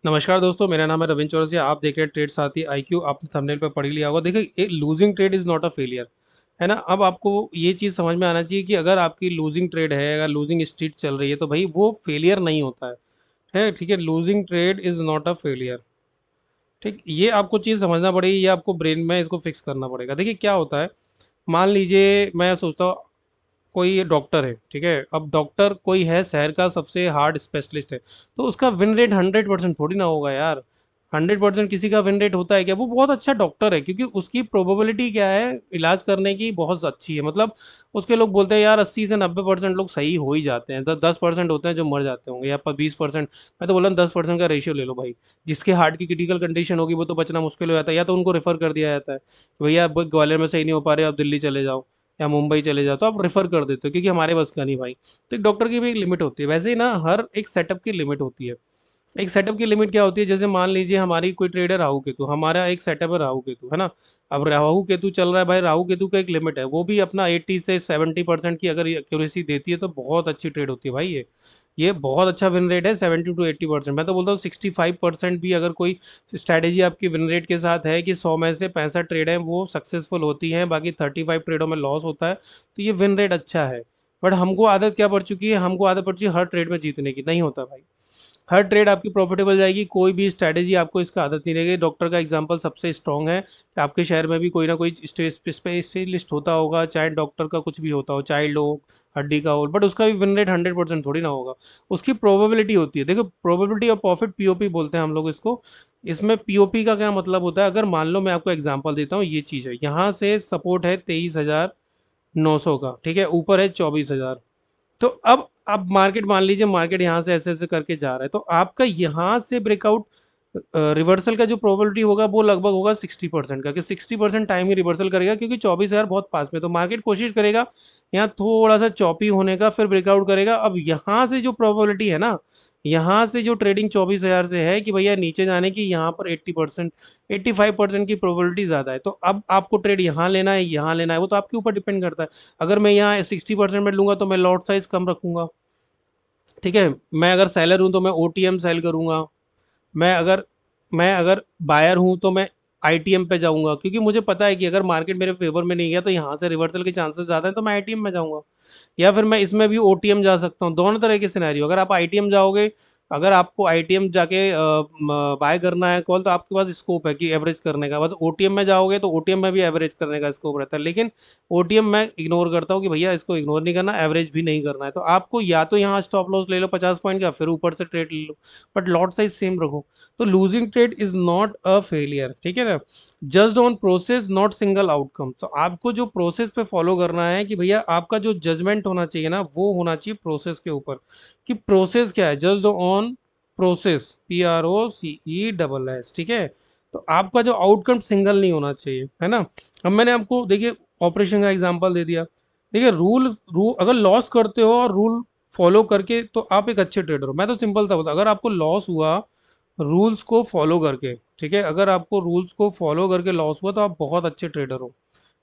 नमस्कार दोस्तों, मेरा नाम है रविंद्र चौरसिया। आप देख रहे हैं ट्रेड साथी आईक्यू। आपने थंबनेल पर पढ़ ही लिया होगा। देखिए, losing trade is not a failure, है ना। अब आपको ये चीज़ समझ में आना चाहिए कि अगर आपकी लूजिंग ट्रेड है, अगर लूजिंग स्ट्रीट चल रही है, तो भाई वो फेलियर नहीं होता है। ठीक है, losing trade is not a failure. ठीक, ये आपको चीज़ समझना पड़ेगी, ये आपको ब्रेन में इसको फिक्स करना पड़ेगा। देखिए क्या होता है, मान लीजिए मैं सोचता हूँ कोई डॉक्टर है, ठीक है। अब डॉक्टर कोई है, शहर का सबसे हार्ड स्पेशलिस्ट है, तो उसका विन रेट 100% थोड़ी ना होगा यार। 100% किसी का विन रेट होता है क्या? वो बहुत अच्छा डॉक्टर है, क्योंकि उसकी प्रोबेबिलिटी क्या है इलाज करने की, बहुत अच्छी है। मतलब उसके लोग बोलते हैं यार 80 से 90% लोग सही हो ही जाते हैं, 10% होते हैं जो मर जाते होंगे, या पर 20%। मैं तो बोला 10% का रेशियो ले लो भाई। जिसके हार्ट की क्रिटिकल कंडीशन होगी वो तो बचना मुश्किल हो जाता है, या तो उनको रेफर कर दिया जाता है कि भैया आप ग्वालियर में सही नहीं हो पा रहे, आप दिल्ली चले जाओ या मुंबई चले जाओ, तो आप रेफर कर देते हो क्योंकि हमारे बस का नहीं भाई। तो एक डॉक्टर की भी एक लिमिट होती है, वैसे ही ना हर एक सेटअप की लिमिट होती है। एक सेटअप की लिमिट क्या होती है, जैसे मान लीजिए हमारी कोई ट्रेडर राहु केतु, हमारा एक सेटअप है राहु केतु, है ना। अब राहु केतु चल रहा है भाई, राहु केतु का एक लिमिट है, वो भी अपना 80 से 70% की अगर एक्यूरेसी देती है तो बहुत अच्छी ट्रेड होती है भाई। ये बहुत अच्छा विन रेट है, 70 to 80%। मैं तो बोलता हूँ 65% भी अगर कोई स्ट्रैटेजी आपकी विन रेट के साथ है कि 100 में से 65 ट्रेड हैं वो सक्सेसफुल होती हैं, बाकी 35 ट्रेडों में लॉस होता है, तो ये विन रेट अच्छा है। बट हमको आदत क्या पड़ चुकी है, हमको आदत पड़ चुकी है हर ट्रेड में जीतने की। नहीं होता भाई, हर ट्रेड आपकी प्रॉफिटेबल जाएगी, कोई भी स्ट्रैटेजी आपको इसका आदत नहीं रहेगी। डॉक्टर का एग्जांपल सबसे स्ट्रॉन्ग है कि आपके शहर में भी कोई ना कोई स्पेशलिस्ट होता होगा, चाहे डॉक्टर का कुछ भी होता हो, चाइल्ड हो, हड्डी का हो, बट उसका भी विन रेट 100% थोड़ी ना होगा। उसकी प्रोबेबिलिटी होती है। देखो, प्रोबेबिलिटी ऑफ प्रॉफिट, पीओपी बोलते हैं हम लोग इसको। इसमें पीओपी का क्या मतलब होता है, अगर मान लो मैं आपको एग्जांपल देता हूँ, ये चीज़ है, यहाँ से सपोर्ट है 23,900 का, ठीक है, ऊपर है 24,000। तो अब मार्केट, मान लीजिए मार्केट यहाँ से ऐसे ऐसे करके जा रहा है, तो आपका यहाँ से ब्रेकआउट रिवर्सल का जो प्रोबेबिलिटी होगा वो लगभग होगा 60% का, कि 60% टाइम ही रिवर्सल करेगा, क्योंकि 24,000 बहुत पास में। तो मार्केट कोशिश करेगा यहाँ थोड़ा सा चॉपी होने का, फिर ब्रेकआउट करेगा। अब यहाँ से जो प्रोबेबिलिटी है ना, यहाँ से जो ट्रेडिंग 24,000 से है कि भैया नीचे जाने की, यहाँ पर 80%, 85% की प्रोबेबिलिटी ज़्यादा है। तो अब आपको ट्रेड यहाँ लेना है, यहाँ लेना है, वो तो आपके ऊपर डिपेंड करता है। अगर मैं यहाँ 60% में लूंगा तो मैं लॉट साइज कम रखूंगा, ठीक है। मैं अगर सेलर हूँ तो मैं ओटीएम सेल करूंगा। मैं अगर बायर हूँ तो मैं आईटीएम पे जाऊंगा, क्योंकि मुझे पता है कि अगर मार्केट मेरे फेवर में नहीं गया तो यहाँ से रिवर्सल के चांसेस ज़्यादा है, तो मैं आईटीएम में जाऊंगा। या फिर मैं इसमें भी ओटीएम जा सकता हूँ। दोनों तरह के सिनेरियो, अगर आप आईटीएम जाओगे, अगर आपको आईटीएम जाके बाय करना है कॉल, तो आपके पास स्कोप है कि एवरेज करने का। बस ओटीएम में जाओगे तो ओटीएम में भी एवरेज करने का स्कोप रहता है, लेकिन ओटीएम मैं इग्नोर करता हूँ कि भैया इसको इग्नोर नहीं करना, एवरेज भी नहीं करना है। तो आपको या तो यहाँ स्टॉप लॉस ले लो 50 पॉइंट का, फिर ऊपर से ट्रेड ले लो, बट लॉट साइज सेम रखो। तो losing trade is not a failure, ठीक है ना। Judged on process not single outcome. तो आपको जो प्रोसेस पे फॉलो करना है कि भैया आपका जो जजमेंट होना चाहिए ना, वो होना चाहिए प्रोसेस के ऊपर, कि प्रोसेस क्या है, जज्ड ऑन प्रोसेस, PROCESS, ठीक है। तो आपका जो आउटकम सिंगल नहीं होना चाहिए, है ना। अब मैंने आपको देखिए ऑपरेशन का एग्जांपल दे दिया। देखिए, रूल रूल अगर लॉस करते हो और रूल फॉलो करके, तो आप एक अच्छे ट्रेडर हो। मैं तो सिंपल सा बता, अगर आपको लॉस हुआ रूल्स को फॉलो करके, ठीक है, अगर आपको रूल्स को फॉलो करके लॉस हुआ तो आप बहुत अच्छे ट्रेडर हो,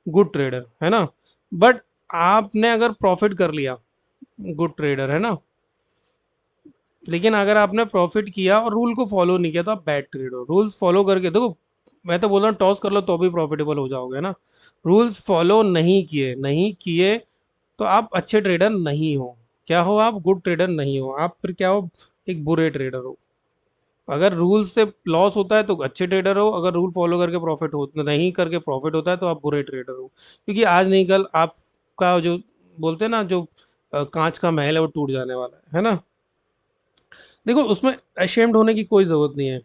गुड ट्रेडर, है ना। बट आपने अगर प्रॉफिट कर लिया, गुड ट्रेडर, है ना। लेकिन अगर आपने प्रॉफिट किया और रूल को फॉलो नहीं किया तो आप बैड ट्रेडर हो। रूल्स फॉलो करके देखो, मैं तो बोल रहा हूँ टॉस कर लो तो भी प्रॉफिटेबल हो जाओगे, है ना। रूल्स फॉलो नहीं किए तो आप अच्छे ट्रेडर नहीं हो। क्या हो आप? गुड ट्रेडर नहीं हो आप, फिर क्या हो? एक बुरे ट्रेडर हो। अगर रूल से लॉस होता है तो अच्छे ट्रेडर हो, अगर रूल फॉलो करके प्रॉफिट हो, नहीं करके प्रॉफिट होता है तो आप बुरे ट्रेडर हो। क्योंकि आज नहीं कल आपका जो बोलते हैं ना, जो कांच का महल है वो टूट जाने वाला है ना। देखो, उसमें अशेम्ड होने की कोई जरूरत नहीं है।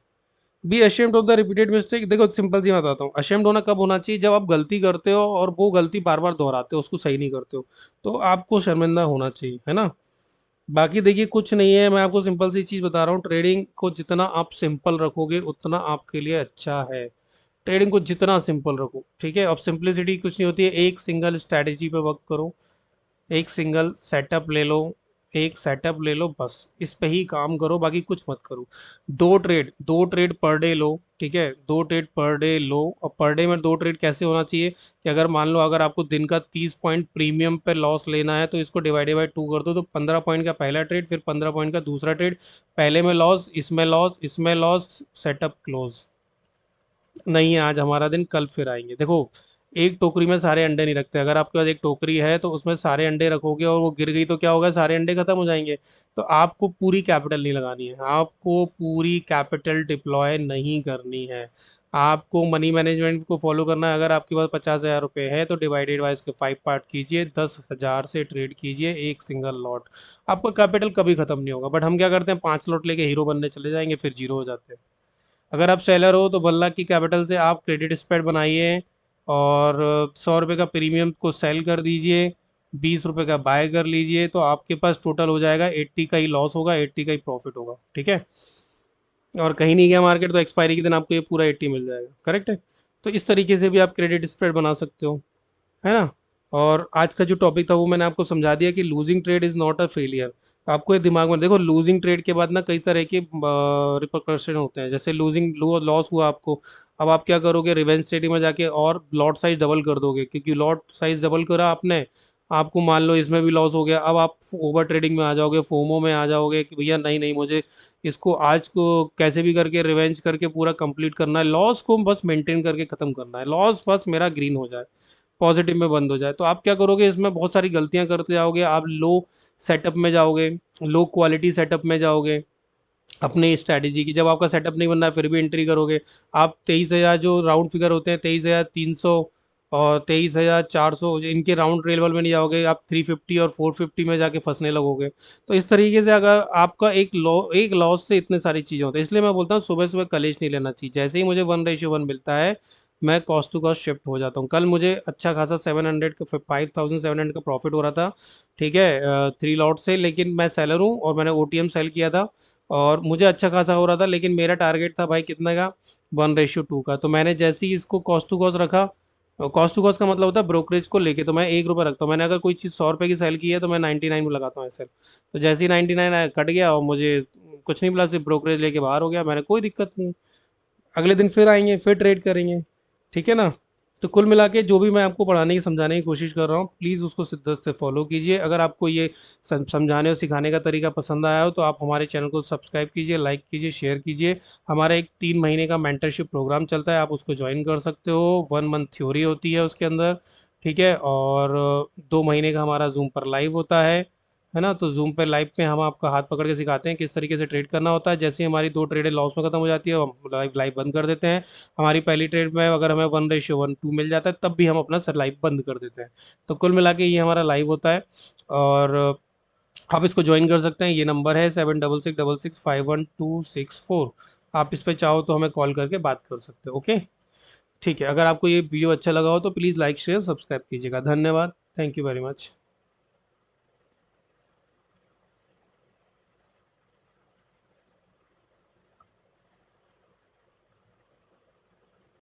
Be ashamed of the repeated mistake. देखो सिंपल सी मैं बताता हूँ, अशेम्ड होना कब होना चाहिए, जब आप गलती करते हो और वो गलती बार बार दोहराते हो, उसको सही नहीं करते हो, तो आपको शर्मिंदा होना चाहिए, है ना। बाकी देखिए कुछ नहीं है, मैं आपको सिंपल सी चीज़ बता रहा हूँ, ट्रेडिंग को जितना आप सिंपल रखोगे उतना आपके लिए अच्छा है। ट्रेडिंग को जितना सिंपल रखो, ठीक है। अब सिंपलिसिटी कुछ नहीं होती है, एक सिंगल स्ट्रैटेजी पे वर्क करो, एक सिंगल सेटअप ले लो, एक सेटअप ले लो, बस इस पे ही काम करो, बाकी कुछ मत करो। दो ट्रेड पर डे लो, ठीक है, 2 ट्रेड पर डे लो। और पर डे में 2 ट्रेड कैसे होना चाहिए कि अगर मान लो अगर आपको दिन का 30 पॉइंट प्रीमियम पे लॉस लेना है तो इसको डिवाइडेड बाई 2 कर दो, तो 15 पॉइंट का पहला ट्रेड, फिर 15 पॉइंट का दूसरा ट्रेड। पहले में लॉस, इसमें लॉस, इसमें लॉस, सेटअप क्लोज। नहीं है आज हमारा दिन, कल फिर आएंगे। देखो, एक टोकरी में सारे अंडे नहीं रखते। अगर आपके पास एक टोकरी है तो उसमें सारे अंडे रखोगे और वो गिर गई तो क्या होगा, सारे अंडे खत्म हो जाएंगे। तो आपको पूरी कैपिटल नहीं लगानी है, आपको पूरी कैपिटल डिप्लॉय नहीं करनी है। आपको मनी मैनेजमेंट को फॉलो करना है। अगर आपके पास 50,000 रुपये है तो डिवाइडेड बाय इसके 5 पार्ट कीजिए, 10,000 से ट्रेड कीजिए एक सिंगल लॉट। आपका कैपिटल कभी खत्म नहीं होगा। बट हम क्या करते हैं, 5 लॉट लेके हीरो बनने चले जाएंगे, फिर जीरो हो जाते हैं। अगर आप सेलर हो तो 1 लाख की कैपिटल से आप क्रेडिट स्प्रेड बनाइए और 100 रुपये का प्रीमियम को सेल कर दीजिए, 20 रुपये का बाय कर लीजिए, तो आपके पास टोटल हो जाएगा 80 का ही लॉस होगा, 80 का ही प्रॉफिट होगा, ठीक है। और कहीं नहीं गया मार्केट तो एक्सपायरी के दिन आपको ये पूरा 80 मिल जाएगा, करेक्ट है। तो इस तरीके से भी आप क्रेडिट स्प्रेड बना सकते हो, है ना। और आज का जो टॉपिक था वो मैंने आपको समझा दिया कि losing trade is not a failure. आपको ये दिमाग में देखो, लूजिंग ट्रेड के बाद ना कई तरह के रिperकशन होते हैं। जैसे लूजिंग लॉस हुआ आपको, अब आप क्या करोगे, रिवेंज ट्रेडिंग में जाके और लॉट साइज डबल कर दोगे, क्योंकि लॉट साइज डबल करा आपने। आपको मान लो इसमें भी लॉस हो गया, अब आप ओवर ट्रेडिंग में आ जाओगे, फोमो में आ जाओगे कि भैया नहीं नहीं, मुझे इसको आज को कैसे भी करके रिवेंज करके पूरा कंप्लीट करना है, लॉस को बस मेंटेन करके खत्म करना है, लॉस बस मेरा ग्रीन हो जाए, पॉजिटिव में बंद हो जाए। तो आप क्या करोगे, इसमें बहुत सारी गलतियां करते जाओगे। आप लो सेटअप में जाओगे, लो क्वालिटी सेटअप में जाओगे अपनी स्ट्रैटेजी की। जब आपका सेटअप नहीं बन रहा है फिर भी एंट्री करोगे। आप 23,000 जो राउंड फिगर होते हैं, 23,300 और 23,400, इनके राउंड लेवल में नहीं जाओगे, आप 350 और 450 में जाके फंसने लगोगे। तो इस तरीके से अगर आपका एक लॉस से इतने सारी चीज़ें होती हैं, इसलिए मैं बोलता हूँ सुबह सुबह कलेश नहीं लेना चाहिए। जैसे ही मुझे 1:1 मिलता है, मैं कॉस्ट टू कॉस्ट शिफ्ट हो जाता हूँ। कल मुझे अच्छा खासा 700 का 5,700 का प्रॉफिट हो रहा था, ठीक है, 3 लॉट से। लेकिन मैं सेलर हूँ और मैंने ओटीएम सेल किया था और मुझे अच्छा खासा हो रहा था, लेकिन मेरा टारगेट था भाई कितने का, 1:2 का। तो मैंने जैसे ही इसको कॉस्ट टू कॉस्ट रखा, कॉस्ट टू कॉस्ट का मतलब होता है ब्रोकरेज को लेके, तो मैं 1 रुपये रखता हूँ। मैंने अगर कोई चीज़ 100 रुपये की सेल की है तो मैं 99 में लगाता हूँ सेल। तो जैसे ही 99 कट गया और मुझे कुछ नहीं मिला, सिर्फ ब्रोकरेज लेके बाहर हो गया, मैंने कोई दिक्कत नहीं। अगले दिन फिर आएंगे, फिर ट्रेड करेंगे, ठीक है ना। तो कुल मिला के जो भी मैं आपको पढ़ाने की समझाने की कोशिश कर रहा हूँ, प्लीज़ उसको शिद्दत से फॉलो कीजिए। अगर आपको ये समझाने और सिखाने का तरीका पसंद आया हो तो आप हमारे चैनल को सब्सक्राइब कीजिए, लाइक कीजिए, शेयर कीजिए। हमारा एक 3 महीने का मेंटरशिप प्रोग्राम चलता है, आप उसको ज्वाइन कर सकते हो। 1 मंथ थ्योरी होती है उसके अंदर, ठीक है। और 2 महीने का हमारा जूम पर लाइव होता है ना। तो जूम पे लाइव पे हम आपका हाथ पकड़ के सिखाते हैं किस तरीके से ट्रेड करना होता है। जैसे ही हमारी 2 ट्रेडें लॉस में खत्म हो जाती है, हम लाइव लाइव बंद कर देते हैं। हमारी पहली ट्रेड में अगर हमें 1:1 मिल जाता है तब भी हम अपना सर लाइव बंद कर देते हैं। तो कुल मिला के ये हमारा लाइव होता है। और आप इसको ज्वाइन कर सकते हैं। ये नंबर है 76665126 4। आप इस पर चाहो तो हमें कॉल करके बात कर सकते हो, ओके। ठीक है, अगर आपको ये वीडियो अच्छा लगा हो तो प्लीज़ लाइक शेयर सब्सक्राइब कीजिएगा। धन्यवाद, थैंक यू वेरी मच।